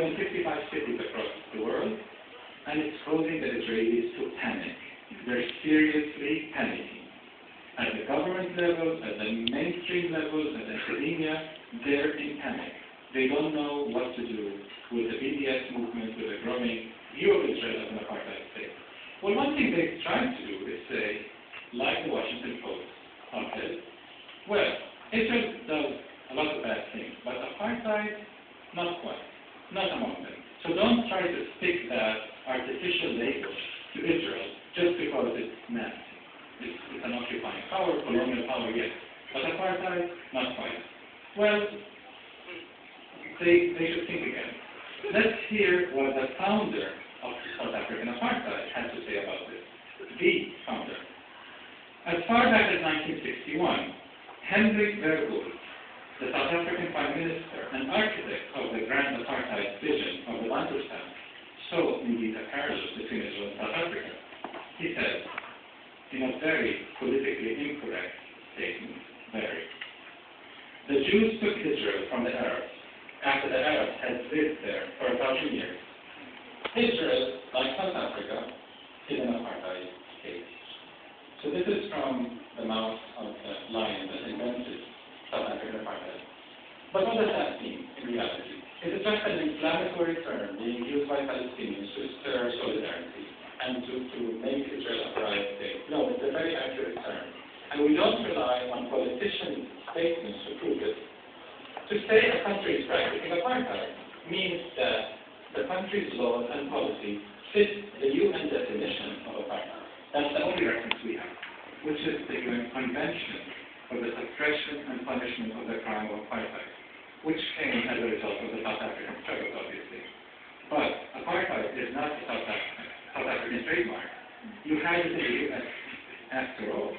in 55 cities across the world, and it's causing the Israelis to panic. They're seriously panicking. At the government level, at the mainstream level, at academia, they're in panic. They don't know what to do with the BDS movement, with the growing view of Israel as an apartheid state. Well, one thing they've tried to do is say, like the Washington Post said, well, Israel does a lot of bad things, but apartheid, not quite, not among them. So don't try to stick that artificial label to Israel just because it's nasty. It's an occupying power, colonial power, yes. But apartheid, not quite. Well, they should think again. Let's hear what the founder of South African apartheid had to say about this. The founder. As far back as 1961, Hendrik Barghouti, the South African Prime Minister and architect of the grand apartheid vision of the Bantustan, saw indeed a parallel between Israel and South Africa. He said, in a very politically incorrect statement, the Jews took Israel from the Arabs after the Arabs had lived there for 1,000 years. Israel, like South Africa, is an apartheid state. So this is from the mouth of the lion that invented South African apartheid. But what does that mean in reality? Is it just an inflammatory term being used by Palestinians to stir solidarity and to make Israel a pariah state? No, it's a very accurate term. And we don't rely on politicians' statements to prove it. To say a country is practicing apartheid means that the country's laws and policy fit the UN definition of apartheid. That's the only reference we have, which is the UN Convention for the Suppression and Punishment of the Crime of Apartheid, which came as a result of the South African struggle, obviously. But apartheid is not a South African trademark. You had it in the US, after all,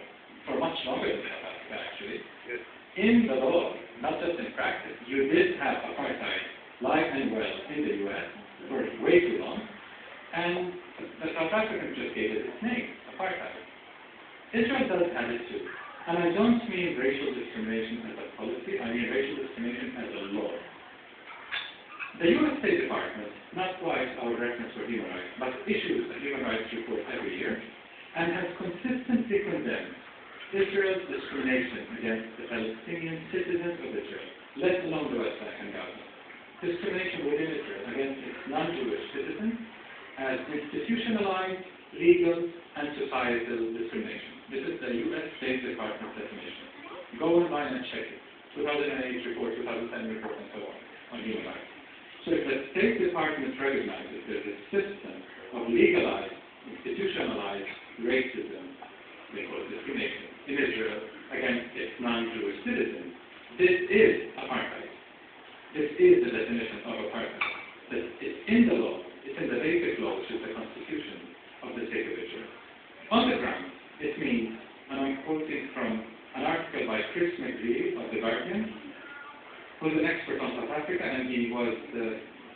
for much longer than South Africa, actually. Yes. In the law, not just in practice, you did have apartheid live and well in the US for way too long, and the South Africans just gave it its name, apartheid. Israel does have it too. And I don't mean racial discrimination as a policy, I mean racial discrimination as a law. The U.S. State Department, not quite our reference for human rights, but issues a human rights report every year, and has consistently condemned Israel's discrimination against the Palestinian citizens of Israel, let alone the West Bank and Gaza. Discrimination within Israel against its non-Jewish citizens as institutionalized, legal, and societal discrimination. This is the U.S. State Department definition. Go online and check it. 2008 report, 2010 report, and so on human rights. So if the State Department recognizes there's a system of legalized, institutionalized racism, they call it discrimination, in Israel against its non-Jewish citizens, this is apartheid. This is the definition of apartheid. It's in the law. It's in the basic law, which is the Constitution of the State of Israel. On the ground, it means, and I'm quoting from an article by Chris McGree of The Guardian, who's an expert on South Africa, and he was the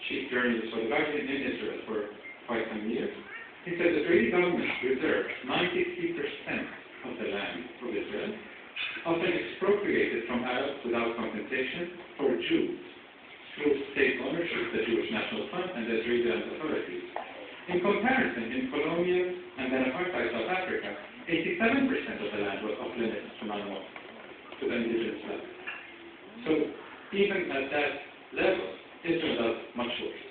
chief journalist for The Guardian in Israel for quite some years. He said the Israeli government reserved 93% of the land of Israel, often expropriated from Arabs without compensation for Jews, through state ownership, the Jewish National Fund, and the Israeli land authorities. In comparison, in colonial and then apartheid South Africa, 87% of the land was off limits to non-Muslims, to the indigenous land. So even at that level, Israel does much worse.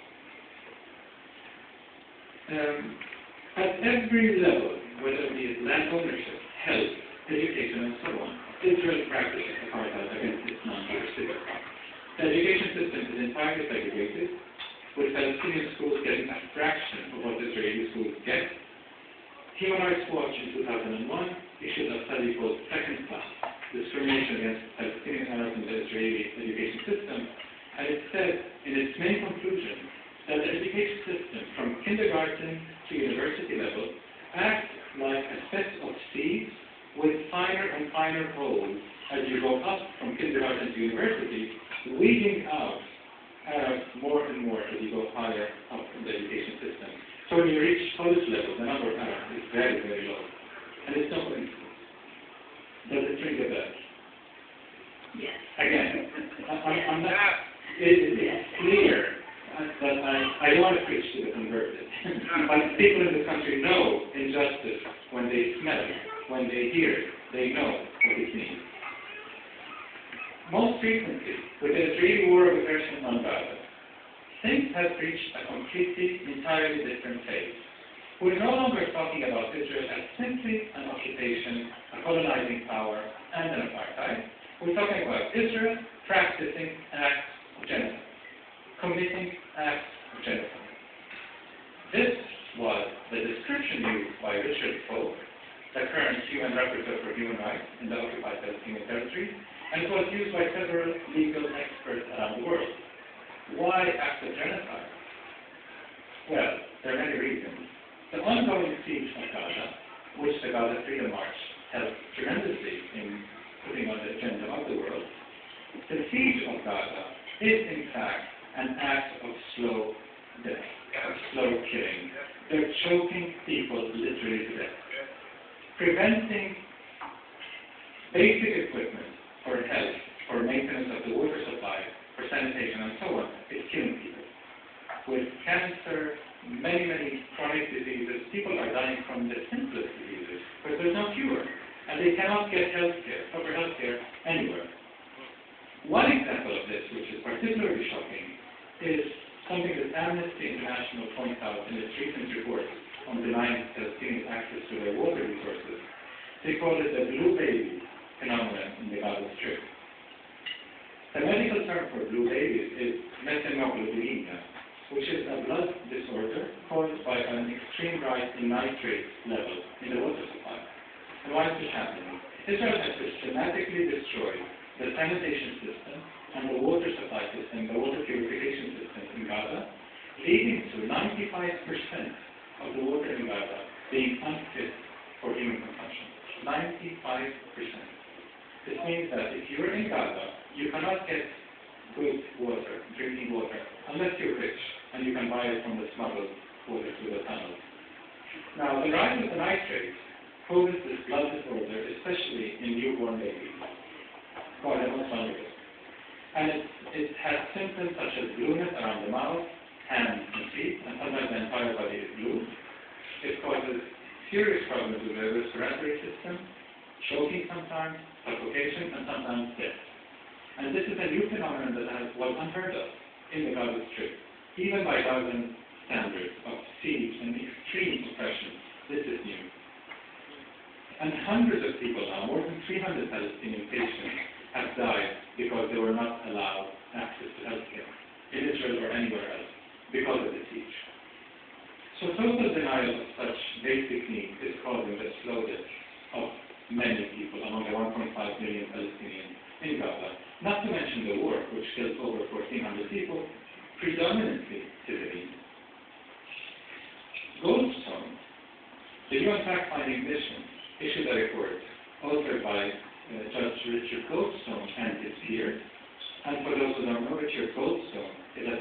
At every level, whether it be land ownership, health, education, and so on, Israel practices apartheid against its non-Jewish citizens. The education system is entirely segregated, with Palestinian schools getting a fraction of what Israeli schools get. Human Rights Watch in 2001 issued a study called Second Class, Discrimination Against Palestinian Arabs in the Israeli Education System, and it said in its main conclusion that the education system from kindergarten to university level acts like a set of seeds with finer and finer holes as you go up from kindergarten to university, weeding out Arabs more and more as you go higher up in the education system. So when you reach college level, the number of Arabs is very, very low. And it's no coincidence. Does it ring a bell? Yes. Again, I'm not, it's clear that I don't want to preach to the converted, but people in the country know injustice when they smell it, when they hear it, they know what it means. Most recently, with the Israeli war of aggression on Gaza, things have reached a completely, entirely different phase. We're no longer talking about Israel as simply an occupation, a colonizing power, and an apartheid. We're talking about Israel practicing acts of genocide, committing acts of genocide. This was the description used by Richard Folk, the current UN Rapporteur for Human Rights in the occupied Palestinian territories, and it was used by several legal experts around the world. Why acts of genocide? Well, there are many reasons. The ongoing siege of Gaza, which the Gaza Freedom March helped tremendously in putting on the agenda of the world, the siege of Gaza is in fact an act of slow death, of slow killing. They're choking people literally to death. Preventing basic equipment for health, for maintenance of the water supply, for sanitation and so on, is killing people. With cancer, many chronic diseases, people are dying from the simplest diseases, but there's no cure, and they cannot get proper health care anywhere. One example of this, which is particularly shocking, is something that Amnesty International points out in its recent report on denying Palestinians access to their water resources. They call it the blue baby phenomenon in the Gaza Strip. The medical term for blue babies is methanoglobulina, which is a blood disorder caused by an extreme rise in nitrate levels in the water supply. And why is this happening? Israel has systematically destroyed the sanitation system and the water supply system, the water purification system in Gaza, leading to 95% of the water in Gaza being unfit for human consumption. 95%. This means that if you're in Gaza, you cannot get good water, drinking water, unless you're rich and you can buy it from the smuggled water through the tunnels. Now, the rise of the nitrates causes this blood disorder, especially in newborn babies, or the most vulnerable. And it has symptoms such as blueness around the mouth, hands, and feet, and sometimes the entire body is blue. It causes serious problems with the respiratory system, choking sometimes, suffocation, and sometimes death. And this is a new phenomenon that was unheard of in the Gaza Strip, even by Gazan standards of siege and extreme oppression. This is new. And hundreds of people now, more than 300 Palestinian patients, have died because they were not allowed access to health care in Israel or anywhere else because of the siege. So total denial of such basic needs is causing the slow death of many people, among the 1.5 million Palestinians in Gaza, not to mention the war, which killed over 1,400 people, predominantly civilians. Goldstone, the UN fact-finding mission, issued a report authored by Judge Richard Goldstone and his peers. And for those who don't know, Richard Goldstone is a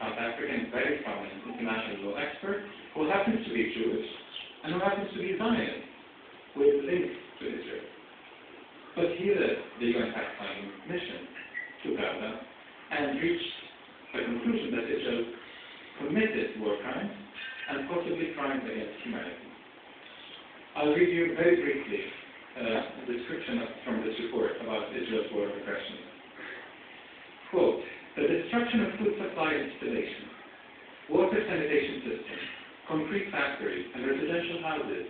South African, very prominent international law expert who happens to be Jewish and who happens to be Zionist with links to Israel. But he led the UN fact-finding mission to Gaza and reached the conclusion that Israel committed war crimes and possibly crimes against humanity. I'll read you very briefly a description from this report about Israel's war of aggression. Quote, the destruction of food supply installations, water sanitation systems, concrete factories, and residential houses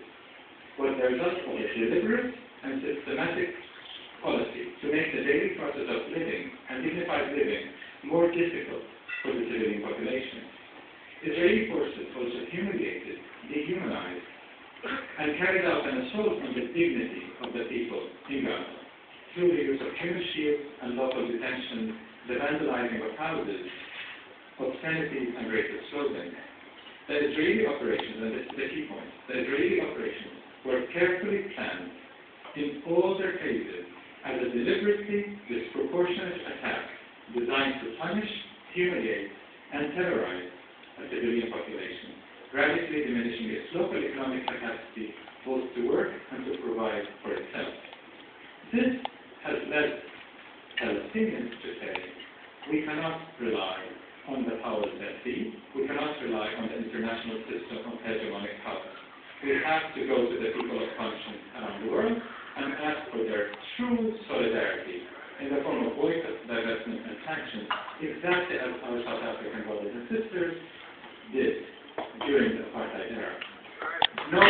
was the result of a deliberate and systematic policy to make the daily process of living and dignified living more difficult for the civilian population. Israeli forces also humiliated, dehumanized, and carried out an assault on the dignity of the people in Gaza through the use of human shields and local detention, the vandalizing of houses, obscenities, and racist slogans. The Israeli operations, and this is the key point, the Israeli operations were carefully planned in all their phases as a deliberately disproportionate attack designed to punish, humiliate, and terrorize a civilian population, radically diminishing its local economic capacity both to work and to provide for itself. This has led Palestinians to say, we cannot rely on the powers that be international system of hegemonic power. We have to go to the people of conscience around the world and ask for their true solidarity in the form of boycott, divestment, and sanctions, exactly as our South African brothers and sisters did during the apartheid era. No